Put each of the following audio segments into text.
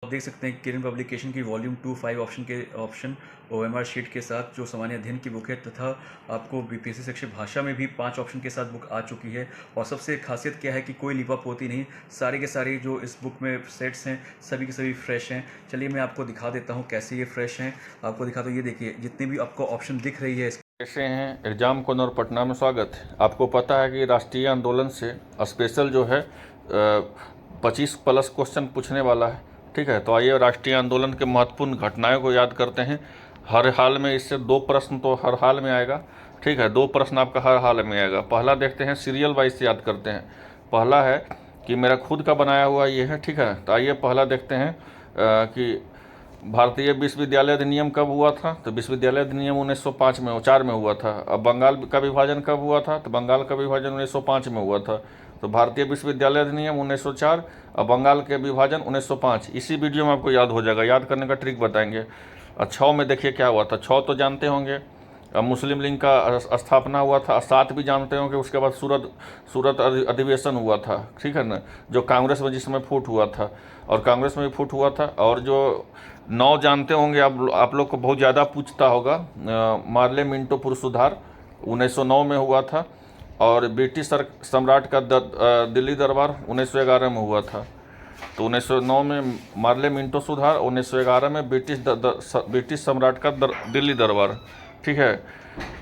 आप देख सकते हैं किरण पब्लिकेशन की वॉल्यूम 2 5 ऑप्शन ओएमआर शीट के साथ जो सामान्य अध्ययन की बुक है, तथा आपको बीपीएससी सेक्शन भाषा में भी 5 ऑप्शन के साथ बुक आ चुकी है। और सबसे खासियत क्या है कि कोई लिपापोती नहीं, सारे के सारे जो इस बुक में सेट्स हैं सभी के सभी फ्रेश हैं। चलिए मैं आपको दिखा देता हूँ कैसे ये फ्रेश हैं। आपको दिखाता हूँ, ये देखिए जितने भी आपको ऑप्शन दिख रही है। कैसे हैं? एग्जाम कॉर्नर पटना में स्वागत है। आपको पता है कि राष्ट्रीय आंदोलन से स्पेशल जो है 25+ क्वेश्चन पूछने वाला है। ठीक है, तो आइए राष्ट्रीय आंदोलन के महत्वपूर्ण घटनाओं को याद करते हैं। हर हाल में इससे 2 प्रश्न तो हर हाल में आएगा। ठीक है, 2 प्रश्न आपका हर हाल में आएगा। पहला देखते हैं, सीरियल वाइज से याद करते हैं। पहला है कि मेरा खुद का बनाया हुआ ये है। ठीक है, तो आइए पहला देखते हैं कि भारतीय विश्वविद्यालय अधिनियम कब हुआ था। तो विश्वविद्यालय अधिनियम 1905 में 4 में हुआ था। अब बंगाल का विभाजन कब हुआ था। तो बंगाल का विभाजन 1905 में हुआ था। तो भारतीय विश्वविद्यालय अधिनियम 1904 और बंगाल के विभाजन 1905। इसी वीडियो में आपको याद हो जाएगा। याद करने का ट्रिक बताएंगे। 6 में देखिए क्या हुआ था। 6 तो जानते होंगे, मुस्लिम लीग का स्थापना हुआ था। 7 भी जानते होंगे, उसके बाद सूरत अधिवेशन हुआ था। ठीक है ना, जो कांग्रेस में जिसमें फूट हुआ था, और कांग्रेस में भी फूट हुआ था। और जो 9 जानते होंगे, आप लोग को बहुत ज़्यादा पूछता होगा, मार्ले मिंटो पुर सुधार 1909 में हुआ था। और ब्रिटिश सम्राट का दिल्ली दरबार 1911 में हुआ था। तो 1909 में मार्ले मिंटो सुधार, 1911 में ब्रिटिश सम्राट का दिल्ली दरबार। ठीक है,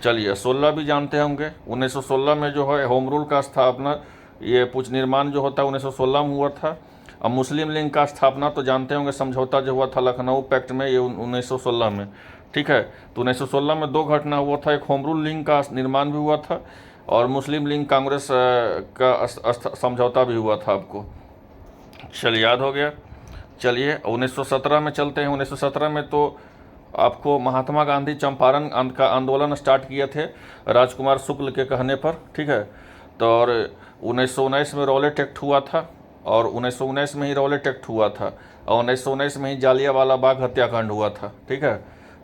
चलिए 16 भी जानते होंगे। 1916 में जो है होम रूल का स्थापना, ये पुछ निर्माण जो होता है 1916 में हुआ था। अब मुस्लिम लीग का स्थापना तो जानते होंगे, समझौता जो हुआ था लखनऊ पैक्ट में, ये 1916 में। ठीक है, तो 1916 में 2 घटना हुआ था। एक होम रूल लीग का निर्माण भी हुआ था, और मुस्लिम लीग कांग्रेस का समझौता भी हुआ था। आपको चलिए याद हो गया। चलिए 1917 में चलते हैं। 1917 में तो आपको महात्मा गांधी चंपारण का आंदोलन स्टार्ट किए थे राजकुमार शुक्ल के कहने पर। ठीक है, तो और 1919 में रॉलेट एक्ट हुआ था, और 1919 में ही रॉलेट एक्ट हुआ था, और 1919 में ही जालियांवाला बाग हत्याकांड हुआ था। ठीक है,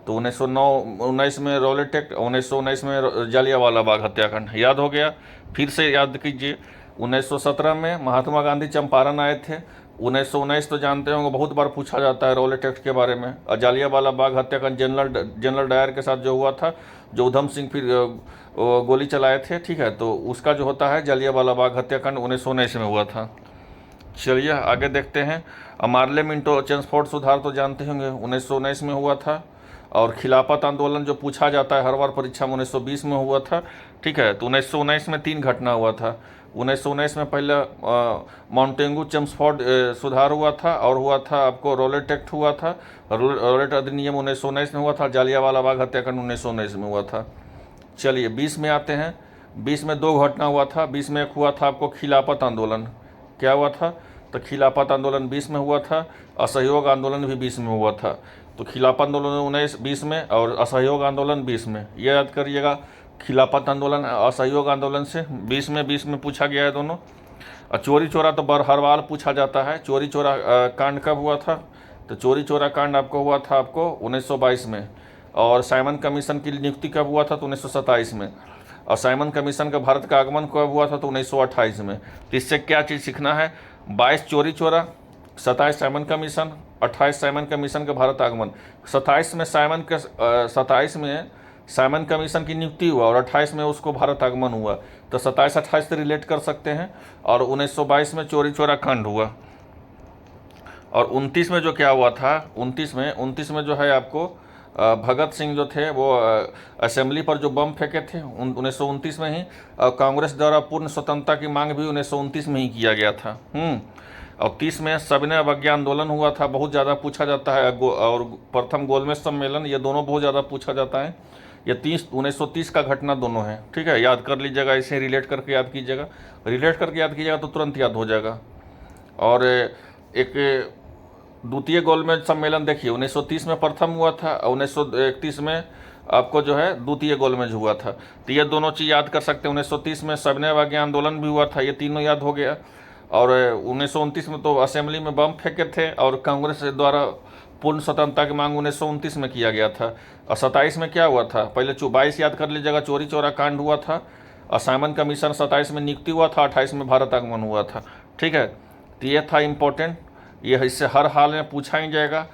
तो 1919 में रॉलेट एक्ट, 1919 में जालियांवाला बाग हत्याकांड। याद हो गया। फिर से याद कीजिए। 1917 में महात्मा गांधी चंपारण आए थे। 1919 तो जानते होंगे, बहुत बार पूछा जाता है रॉलेट एक्ट के बारे में। और जालियांवाला बाग हत्याकांड जनरल डायर के साथ जो हुआ था, जो उधम सिंह फिर गोली चलाए थे। ठीक है, तो उसका जो होता है जालियांवाला बाग हत्याकांड 1919 में हुआ था। चलिए आगे देखते हैं। मार्ले मिंटो चेम्सफोर्ड सुधार तो जानते होंगे, 1919 में हुआ था। और खिलाफत आंदोलन जो पूछा जाता है हर बार परीक्षा में, 1920 में हुआ था। ठीक है, तो 1919 में 3 घटना हुआ था। 1919 में पहले माउंटेंगू चेम्सफोर्ड सुधार हुआ था, और हुआ था आपको रॉलेट एक्ट हुआ था। रॉलेट अधिनियम 1919 में हुआ था। जालियांवाला बाग हत्याकांड 1919 में हुआ था। चलिए 20 में आते हैं। 20 में 2 घटना हुआ था। 20 में एक हुआ था आपको खिलाफत आंदोलन। क्या हुआ था। तो खिलाफत आंदोलन 20 में हुआ था। असहयोग आंदोलन भी 20 में हुआ था। तो खिलाफत आंदोलन 20 में, और असहयोग आंदोलन 20 में। ये याद करिएगा, खिलाफत आंदोलन असहयोग आंदोलन से 20 में पूछा गया है दोनों। और चोरी चोरा तो हर बार पूछा जाता है। चोरी चोरा कांड कब हुआ था। तो चोरी चोरा कांड आपको हुआ था आपको 1922 में। और साइमन कमीशन की नियुक्ति कब हुआ था। तो 1927 में। और साइमन कमीशन का भारत का आगमन कब हुआ था। तो 1928 में। तो इससे क्या चीज़ सीखना है। 22 चोरी चोरा, 27 साइमन कमीशन, 28 साइमन कमीशन का भारत आगमन। 27 में साइमन कमीशन की नियुक्ति हुआ, और 28 में उसको भारत आगमन हुआ। तो 27-28 से रिलेट कर सकते हैं। और 1922 में चोरी चोरा कांड हुआ। और 29 में जो क्या हुआ था, 29 में जो है आपको भगत सिंह जो थे वो असेंबली पर जो बम फेंके थे 1929 में ही। कांग्रेस द्वारा पूर्ण स्वतंत्रता की मांग भी 1929 में ही किया गया था। और 30 में सविनय अवज्ञा आंदोलन हुआ था, बहुत ज़्यादा पूछा जाता है। और प्रथम गोलमेज सम्मेलन, ये दोनों बहुत ज़्यादा पूछा जाता है। ये 1930 का घटना दोनों है। ठीक है, याद कर लीजिएगा, इसे रिलेट करके याद कीजिएगा तो तुरंत याद हो जाएगा। और एक द्वितीय गोलमेज सम्मेलन देखिए 1930 में प्रथम हुआ था, और 1931 में आपको जो है द्वितीय गोलमेज हुआ था। तो ये दोनों चीज़ याद कर सकते हैं। 1930 में सविनय अवज्ञा आंदोलन भी हुआ था, ये तीनों याद हो गया। और 1929 में तो असेंबली में बम फेंके थे, और कांग्रेस द्वारा पूर्ण स्वतंत्रता की मांग 1929 में किया गया था। और 27 में क्या हुआ था, पहले 22 याद कर लीजिएगा, चोरी चोरा कांड हुआ था। और साइमन कमीशन 27 में नियुक्ति हुआ था, 28 में भारत आगमन हुआ था। ठीक है, तो ये था इम्पोर्टेंट। ये इससे हर हाल में पूछा ही जाएगा।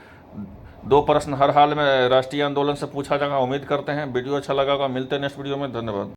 2 प्रश्न हर हाल में राष्ट्रीय आंदोलन से पूछा जाएगा। उम्मीद करते हैं वीडियो अच्छा लगा होगा। मिलते हैं नेक्स्ट वीडियो में। धन्यवाद।